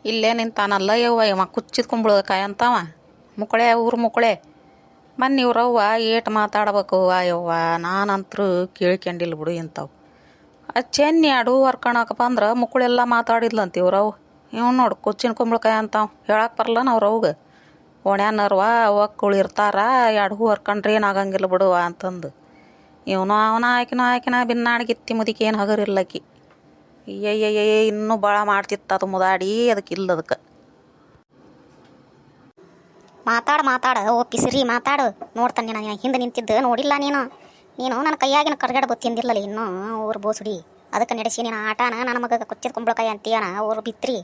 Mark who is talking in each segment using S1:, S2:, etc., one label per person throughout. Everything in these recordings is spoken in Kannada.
S1: ಇಲ್ಲೇ ನಿಂತಾನಲ್ಲ ಇವ ಕುಚ್ಚಿದ ಕುಂಬಳಕಾಯಿ ಅಂತವ ಮುಕ್ಕಳೆ ಊರು ಮುಕ್ಕಳೆ ಮೊನ್ನೆ ಇವ್ರವ್ವ ಏಟು ಮಾತಾಡ್ಬೇಕು ಯವ್ವ ನಾನಂತರೂ ಕೇಳ್ಕೊಂಡಿಲ್ಲ ಬಿಡು ಇಂಥವು ಚೆನ್ನಿ ಆಡು ಹರ್ಕೊಳಕ್ಕೆ ಬಂದ್ರೆ ಮುಕ್ಕಳೆಲ್ಲ ಮಾತಾಡಿದ್ಲಂತ ಇವ್ರವ್ವ ಇವ್ ನೋಡು ಕುಚ್ಚಿನ ಕುಂಬಳಕಾಯಿ ಅಂತಾವ ಹೇಳಕ್ಕೆ ಬರಲ್ಲನ ಅವ್ರವ್ಗೆ ಒಣ್ಯಾನರ್ವ ಒಕ್ಕಳು ಇರ್ತಾರ ಎರಡು ಹೂ ಹರ್ಕೊಂಡ್ರೆ ಏನಾಗಂಗಿಲ್ಲ ಬಿಡುವ ಅಂತಂದು ಇವನು ಆಕಿನ ಬಿನ್ನಾಡ್ಗಿತ್ತಿ ಮುದಿಕೆ ಏನು ಹಗರಿಲ್ಲಕಿ ಅಯ್ಯಯ್ಯಯ್ಯ ಇನ್ನೂ ಭಾಳ ಮಾಡ್ತಿತ್ತು ಅದು ಮುದಾಡಿ ಅದಕ್ಕೆ ಇಲ್ಲ ಅದಕ್ಕೆ
S2: ಮಾತಾಡ ಓ ಪಿಸಿರಿ ಮಾತಾಡು ನೋಡ್ತಾನೆ ನಾನು ಹಿಂದೆ ನಿಂತಿದ್ದು ನೋಡಿಲ್ಲ ನೀನು ನನ್ನ ಕೈಯಾಗಿನ ಕರ್ಗಡ ತಿಂದಿಲ್ಲಲ್ಲ ಇನ್ನೂ ಊರು ಬೋಸುಡಿ ಅದಕ್ಕೆ ನಡೆಸಿ ನೀನು ಆಟನ ನನ್ನ ಮಗ ಕುಚ್ಚಿದ ಕುಂಬಳಕಾಯಿ ಅಂತೀಯನ ಊರು ಬಿತ್ರಿ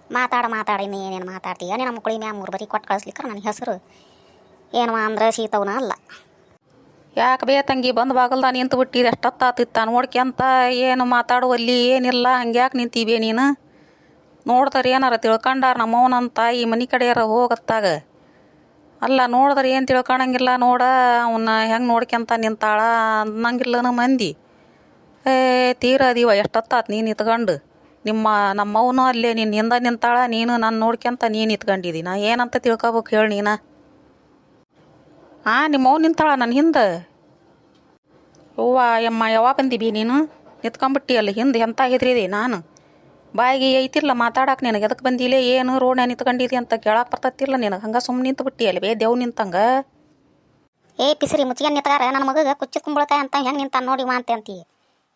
S2: ಮಾತಾಡ ಇನ್ನೇನೇನು ಮಾತಾಡ್ತೀಯ ನಿನ್ನ ಮಕ್ಕಳಿ ಮ್ಯಾ ಮೂರು ಬರೀ ಕೊಟ್ಟು ಕಳಿಸ್ಲಿಕ್ಕೆ ನನ್ನ ಹೆಸರು ಏನು ಅಂದ್ರೆ ಸೀತವನ ಅಲ್ಲ
S1: ಯಾಕೆ ಬೇ ತಂಗಿ ಬಂದು ಬಾಗಲ್ದ ನಿಂತು ಬಿಟ್ಟಿದೆ ಎಷ್ಟೊತ್ತಾತಿತ್ತ ನೋಡ್ಕ್ಯಂತ ಏನು ಮಾತಾಡುವಲ್ಲಿ ಏನಿಲ್ಲ ಹಂಗ್ಯಾಕೆ ನಿಂತೀವಿ ನೀನು ನೋಡ್ತಾರೆ ಏನಾರ ತಿಳ್ಕೊಂಡಾರ ನಮ್ಮವನ ತಾಯಿ ಮನೆ ಕಡೆಯಾರ ಹೋಗತ್ತಾಗ ಅಲ್ಲ ನೋಡಿದ್ರೆ ಏನು ತಿಳ್ಕೊಳಂಗಿಲ್ಲ ನೋಡ ಅವನ್ನ ಹೆಂಗೆ ನೋಡ್ಕ್ಯಂತ ನಿಂತಾಳ ಅನ್ನಂಗಿಲ್ಲನ ಮಂದಿ ತೀರ ಅದೀವ ಎಷ್ಟೊತ್ತಾತು ನೀನು ಇತ್ಕೊಂಡು ನಮ್ಮವನು ಅಲ್ಲೇ ನೀನು ಹಿಂದೆ ನಿಂತಾಳ ನೀನು ನಾನು ನೋಡ್ಕ್ಯಂತ ನೀನು ಇತ್ಕೊಂಡಿದ್ದೀನಿ ನಾ ಏನಂತ ತಿಳ್ಕೊಬೇಕು ಹೇಳಿ ನೀನು ನಿಮ್ಮವ್ ನಿಂತಾಳ ನನ್ನ ಹಿಂದೆ ಯಮ್ಮ ಯಾವಾಗ ಬಂದಿಬಿ ನೀನು ನಿಂತ್ಕೊಂಬಿಟ್ಟಿ ಅಲ್ಲಿ ಹಿಂದೆ ಎಂತ ಹೆದ್ರಿದೆ ನಾನು ಬಾಯಿಗೆ ಐತಿಲ್ಲ ಮಾತಾಡಕ್ಕೆ ನಿನಗೆ ಎದಕ್ಕೆ ಬಂದಿಲ್ಲ ಏನು ರೋಡ್ನ್ಯಾಗ ನಿಂತ್ಕೊಂಡಿದಿ ಅಂತ ಕೇಳಕ್ಕೆ ಬರ್ತತಿಲ್ಲ ನಿನಗೆ ಹಂಗೆ ಸುಮ್ಮನೆ ನಿಂತು ಬಿಟ್ಟಿ ಅಲ್ಲಿ ಬೇ ದೇವ್ ನಿಂತಂಗ
S2: ಪಿಸಿರಿ ಮುಚ್ಚಿಗೆ ನಿಂತಾರ ನನ್ನ ಮಗಗೆ ಕುಚ್ಚಿದ ಕುಂಬಳಕಾಯಿ ಅಂತ ಹೆಂಗೆ ನಿಂತಾನ ನೋಡಿ ಅಂತಿ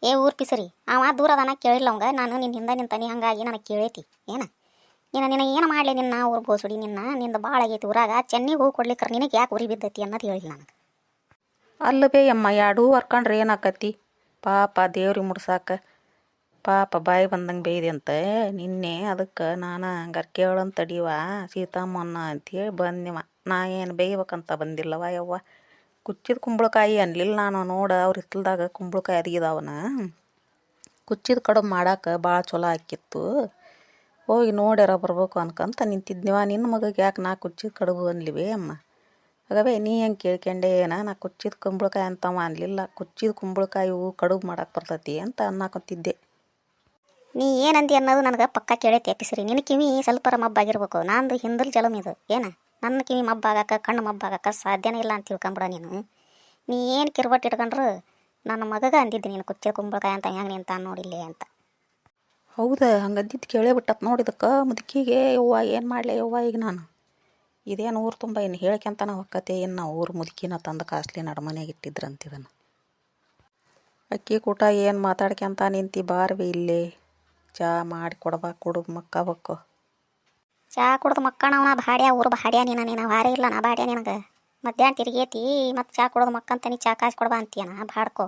S2: ಊರು ಪಿಸಿರಿ ದೂರ ಅದಾನ ಕೇಳಿಲ್ಲ ಅವಂಗ ನಾನು ನಿನ್ನ ಹಿಂದೆ ನಿಂತಾನೆ ಹಂಗಾಗಿ ನನಗೆ ಕೇಳೈತಿ ನಿನ್ನ ಏನು ಮಾಡಲಿ ನಿನ್ನ ಊರು ಬೋಸುಡಿ ನಿಂದ ಭಾಳ ಆಗೈತಿ ಊರಾಗ ಚೆನ್ನಿಗೆ ಹೋಗಿ ಕೊಡ್ಲಿಕ್ಕೆ ನಿನಗೆ ಯಾಕೆ ಉರಿ ಬಿದ್ದೈತಿ ಅನ್ನೋದು ಹೇಳಿಲ್ಲ ನನಗೆ
S1: ಅಲ್ಲ ಬೇ ಅಮ್ಮ ಎರಡೂ ಹರ್ಕೊಂಡ್ರೆ ಏನಾಕತಿ ಪಾಪ ದೇವ್ರಿಗೆ ಮುಡ್ಸಾಕ ಪಾಪ ಬಾಯಿ ಬಂದಂಗೆ ಬೇಯ್ದೆ ಅಂತ ನಿನ್ನೆ ಅದಕ್ಕೆ ನಾನು ಹಂಗಾರೆ ಕೇಳಂತ ತಡೀವ ಸೀತಮ್ಮನ ಅಂಥೇಳಿ ಬಂದಿವ ನಾ ಏನು ಬೇಯ್ಬೇಕಂತ ಬಂದಿಲ್ಲವ ಯವ್ವ ಕುಚ್ಚಿದ ಕುಂಬಳಕಾಯಿ ಅನ್ಲಿಲ್ಲ ನಾನು ನೋಡ ಅವ್ರ ಹಿತ್ತಲ್ದಾಗ ಕುಂಬಳಕಾಯಿ ಅದಿಗಿದಾವನ ಕುಚ್ಚಿದ ಕಡುಬು ಮಾಡಕ್ಕೆ ಭಾಳ ಚಲೋ ಆಕಿತ್ತು ಹೋಗಿ ನೋಡ್ಯಾರ ಬರ್ಬೇಕು ಅನ್ಕಂತ ನಿಂತಿದ್ನಿವ ನಿನ್ನ ಮಗಗೆ ಯಾಕೆ ನಾ ಕುಚ್ಚಿದ ಕಡುಬು ಅನ್ಲಿವೇ ಅಮ್ಮ ಹಾಗವೇ ನೀ ಹೆಂಗೆ ಕೇಳ್ಕೊಂಡೆ ನಾ ಕುಚ್ಚಿದ ಕುಂಬಳಕಾಯಿ ಅಂತವ ಅನ್ಲಿಲ್ಲ ಕುಚ್ಚಿದ ಕುಂಬಳಕಾಯಿ ಕಡುಬು ಮಾಡಕ್ಕೆ ಬರ್ತೈತಿ ಅಂತ ಅನ್ನಕಂತಿದ್ದೆ
S2: ನೀ ಏನಂದಿ ಅನ್ನೋದು ನನಗೆ ಪಕ್ಕ ಕೇಳೈತಿ ಪಿಸಿರಿ ನಿನ್ನ ಕಿವಿ ಸ್ವಲ್ಪರ ಮಬ್ಬಾಗಿರ್ಬೇಕು ನಂದು ಹಿಂದಲ್ ಜಲಮ್ ಇದು ನನ್ನ ಕಿವಿ ಮಬ್ಬಾಗಕ್ಕೆ ಕಣ್ಣು ಮಬ್ಬಾಗಕ್ಕೆ ಸಾಧ್ಯನೇ ಇಲ್ಲ ಅಂತ ತಿಳ್ಕೊಂಬಿಡ ನೀ ಏನು ಕಿರ್ಬಟ್ಟು ಇಟ್ಕೊಂಡ್ರು ನನ್ನ ಮಗಗೆ ಅಂದಿದ್ದೆ ನೀನು ಕುಚ್ಚಿದ ಕುಂಬಳಕಾಯಿ ಅಂತ ಹೆಂಗೆ ನಿಂತ ನೋಡಿಲ್ಲೇ ಅಂತ
S1: ಹೌದಾ ಹಂಗಂದಿದ್ದು ಕೇಳೇ ಬಿಟ್ಟತ್ ನೋಡಿದಕ್ಕೆ ಮುದುಕಿಗೆ ಯವ್ವ ಏನು ಮಾಡಲಿ ಯವ್ವ ಈಗ ನಾನು ಇದೇನು ಊರು ತುಂಬ ಇನ್ನು ಹೇಳ್ಕೊಂತನ ಹೊಕ್ಕತೆ ಇನ್ನು ಊರು ಮುದುಕಿನ ತಂದು ಕಾಸ್ಲಿ ನಡ್ಮನೆಯಾಗ ಇಟ್ಟಿದ್ರಂತಿದನ್ನು ಅಕ್ಕಿ ಕೂಟ ಏನು ಮಾತಾಡ್ಕೊಂತ ನಿಂತಿ ಬಾರ್ವಿ ಇಲ್ಲೇ ಚಾ ಮಾಡಿ ಕೊಡು ಮಕ್ಕಬೇಕು
S2: ಚಾ ಕುಡ್ದು ಮಕ್ಕಣವನ ಭಾಡ್ಯ ಊರು ಭಾಡ್ಯ ನೀನು ವಾರೇ ಇಲ್ಲ ನಾ ಭಾಡ್ಯ ನಿನಗೆ ಮಧ್ಯಾಹ್ನ ತಿರುಗೇತಿ ಮತ್ತು ಚಾ ಕುಡ್ದು ಮಕ್ಕಂತ ಚಾ ಕಾಸು ಕೊಡ್ಬಾ ಅಂತೀಯನ ಬಾಡ್ಕೋ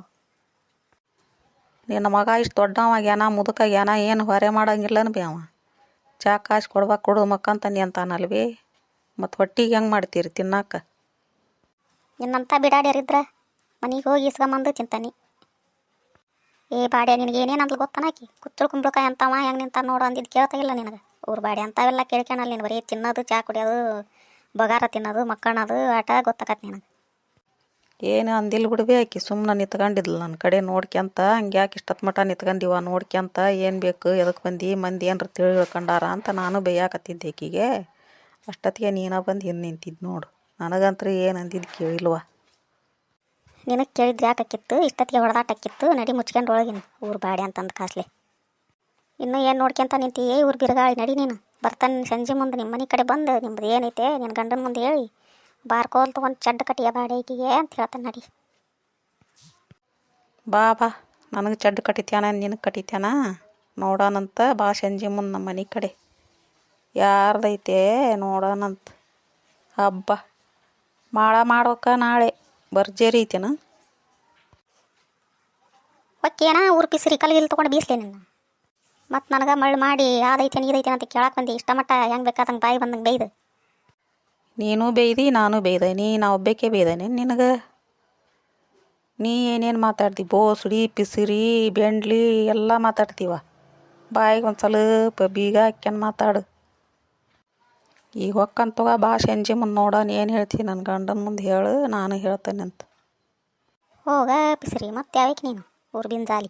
S1: ನಿನ್ನ ಮಗ ಇಷ್ಟು ದೊಡ್ಡವಾಗ್ಯಾನ ಮುದುಕಾಗ್ಯಾನ ಏನು ಹೊರೆ ಮಾಡಂಗಿಲ್ಲನ ಬಿ ಅವ ಚಾ ಕಾಸು ಕೊಡು ಮಕ್ಕಂತಾನೆ ಅಂತಾನಲ್ವಿ ಮತ್ತು ಹೊಟ್ಟಿಗೆ ಹೆಂಗೆ ಮಾಡ್ತೀರಿ ತಿನ್ನಾಕ
S2: ನಿನ್ನಂತ ಬಿಡಾಡ್ಯಾರಿದ್ರ ಮನೆಗೆ ಹೋಗಿ ಇಸ್ಕೊಂಬಂದು ತಿಂತಾನೆ ಬಾಡ್ಯ ನಿನಗೆ ಏನೇನಂದ್ಲು ಗೊತ್ತಾನಾಕಿ ಕುಚ್ಚಳು ಕುಂಬಳಕಾಯಿ ಅಂತವ ಹೆಂಗೆ ನಿಂತ ನೋಡು ಅಂದಿದ್ದು ಕೇಳ್ತಾ ಇಲ್ಲ ನಿನಗೆ ಊರು ಬಾಡ್ಯ ಅಂತಾವೆಲ್ಲ ಕೇಳ್ಕೊಳಲ್ಲ ನೀನು ಬರೀ ತಿನ್ನೋದು ಚಾ ಕುಡಿಯೋದು ಬಗಾರ ತಿನ್ನೋದು ಮಕ್ಕಳೋದು ಆಟ ಗೊತ್ತಾಕತ್ತೆ ನಿನಗೆ
S1: ಏನು ಅಂದಿಲ್ಲ ಬಿಡ್ಬೇ ಆಕಿ ಸುಮ್ಮನೆ ನಿಂತ್ಕೊಂಡಿದ್ಲು ನನ್ನ ಕಡೆ ನೋಡ್ಕ್ಯಂತ ಹಂಗೆ ಯಾಕೆ ಇಷ್ಟೊತ್ತು ಮಟ ನಿಂತ್ಕೊಂಡಿವ ನೋಡ್ಕ್ಯಂತ ಏನು ಬೇಕು ಎದಕ್ಕೆ ಬಂದು ಮಂದಿ ಏನ್ರ ತಿಳ್ಕೊಂಡಾರ ಅಂತ ನಾನು ಬೇಯಾಕತ್ತಿದ್ದೆ ಆಕಿಗೆ ಅಷ್ಟೊತ್ತಿಗೆ ನೀನು ಬಂದು ಹಿಂದೆ ನಿಂತಿದ್ದು ನೋಡು ನನಗಂತೂ ಏನು ಅಂದಿದ್ದು ಕೇಳಿಲ್ವ
S2: ನಿನಗೆ ಕೇಳಿದ್ರೆ ಯಾಕಕ್ಕಿತ್ತು ಇಷ್ಟೊತ್ತಿಗೆ ಹೊಡೆದಾಟಕ್ಕಿತ್ತು ನಡಿ ಮುಚ್ಕೊಂಡು ಒಳಗಿನ ಊರು ಬಾಡಿ ಅಂತಂದು ಕಾಸ್ಲಿ ಇನ್ನೂ ಏನು ನೋಡ್ಕೊಂತ ನಿಂತಿ ಊರು ಬಿರುಗಾಳಿ ನಡಿ ನೀನು ಬರ್ತಾನೆ ಸಂಜೆ ಮುಂದೆ ನಿಮ್ಮ ಮನೆ ಕಡೆ ಬಂದು ನಿಮ್ಮದು ಏನೈತೆ ನಿನ್ನ ಗಂಡನ ಮುಂದೆ ಹೇಳಿ ಬಾರ್ಕೋಲ್ ತೊಗೊಂಡು ಚಡ್ಡ ಕಟ್ಟಿಯ ಬಾಡಿಗೆಗೆ ಅಂತ ಹೇಳ್ತಾನೆ ನಡಿ
S1: ಬಾ ನನಗೆ ಚಡ್ಡ ಕಟ್ಟಿತ್ಯಾನ ನಿನಗೆ ಕಟ್ಟಿತ್ಯಾನ ನೋಡೋಣಂತ ಬಾ ಸಂಜೆ ಮುಂದೆ ನಮ್ಮ ಮನೆ ಕಡೆ ಯಾರ್ದೈತೆ ನೋಡೋಣಂತ ಹಬ್ಬ ಮಾಡ್ಬೇಕ ನಾಳೆ ಬರ್ಜೇರಿ ಐತೇನ
S2: ಓಕೆನಾ ಊರು ಪಿಸಿರಿ ಕಲ್ಲಿಗೆ ತೊಗೊಂಡು ಬೀಸ್ಲೇ ನಿನ್ನ ಮತ್ತು ನನಗೆ ಮಳ್ಳು ಮಾಡಿ ಯಾವ್ದೈತೆ ನೀದೈತೆ ಅಂತ ಕೇಳಕ್ಕೆ ಬಂದು ಇಷ್ಟ ಮಟ್ಟ ಹೆಂಗೆ ಬೇಕಾದಂಗೆ ಬಾಯಿ ಬಂದಂಗೆ ಬೇಯ್ದು
S1: ನೀನು ಬೇಯ್ದು ನಾನು ಬೇಯ್ದೆ ನಾ ಒಬ್ಬಾಕೆ ಬೇಯ್ದೇನೆ ನಿನಗೆ ನೀ ಏನೇನು ಮಾತಾಡ್ತಿ ಬೋಸುಡಿ ಪಿಸಿರಿ ಬೆಂಡ್ಲಿ ಎಲ್ಲ ಮಾತಾಡ್ತೀವ ಬಾಯಿಗೆ ಒಂದು ಸ್ವಲ್ಪ ಬೀಗ ಹಾಕ್ಯನ್ ಮಾತಾಡು ಈಗ ಹೊಕ್ಕಂತವ ಬಾ ಸಂಜೆ ಮುಂದೆ ನೋಡೋಣ ಏನು ಹೇಳ್ತೀನಿ ನನ್ನ ಗಂಡನ ಮುಂದೆ ಹೇಳು ನಾನು ಹೇಳ್ತೇನೆ ಅಂತ
S2: ಹೋಗ ಪಿಸಿರಿ ಮತ್ತೆ ಯಾವಕ್ಕೆ ನೀನು ಊರು ಬಿಂಜಾಲಿ